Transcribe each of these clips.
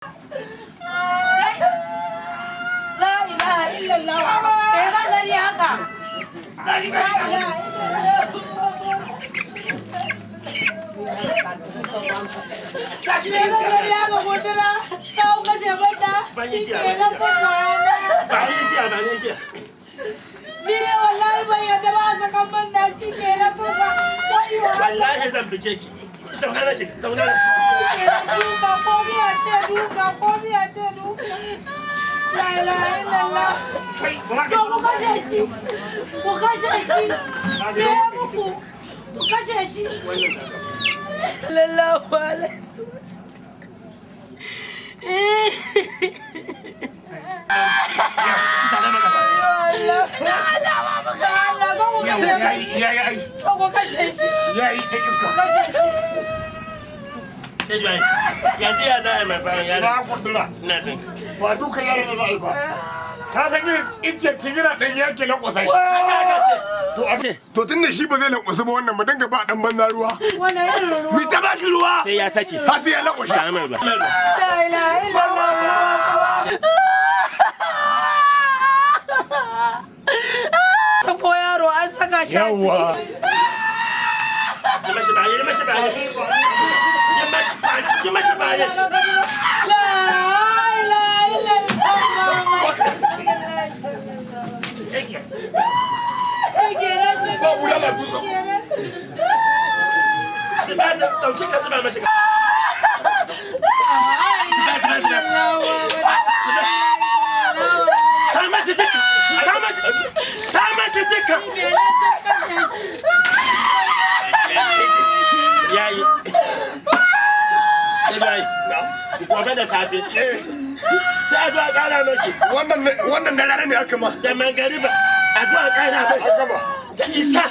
La ilaha illallah. Me za ka yi haka? La ilaha Tashi ne iska. Me ya ga gudura? Ka kashe mata. Ke na kuma Ba ni giya ba ni giya. Ni ne wallahi ban yadda ba sakan man da shi ke na kuma. Wallahi zan bige ki. Zauna na ki, zauna na. Duka ko biya ce duka ko biya ce duka. La ilaha illallah. To ku kashe shi. Ku kashe shi. Me ya muku? Ku kashe shi. Lallahu alaihi Yanzu ya za a yi mai bayan yaro. Na kudura. Ina jin. Ba duka yaro da za a yi ba. Ka san yin ice tigira ɗan yake na ƙwasa shi. To tun da shi ba zai lankwasu ba wannan mu dinga ba dan banza ruwa. Wannan irin ruwa. Mi ta ba shi ruwa. Sai ya saki. Har sai ya lankwashe. Sha mai ba. La ilaha illallah. Sako yaro an saka shi a ciki. Yawwa. Yi mashi baya, yi mashi baya. Yi mashi baya, yi mashi baya. La ilaha illallah. Ba bulala dutse. Zuba ta, ɗauki ka zuba mashi. Sa mashi duka. Sa mashi duka. Sa mashi duka. Yayi. Yayi. Gobe da safe. Sai a zo a ƙara mashi. Wannan da rana ne aka ma. Da mangariba. A zo a ƙara mashi. Gaba. Da isa.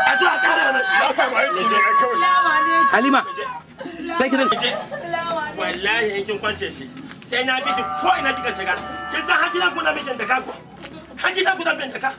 A zo a ƙara mashi. Ya samu aiki ne kawai. Halima, sai ki Je. Wallahi in kin kwance shi. Sai na bi ki ko ina kika shiga. Kin san hakinan ku na mijin da ka ko. Hakinan ku na mijin da ka.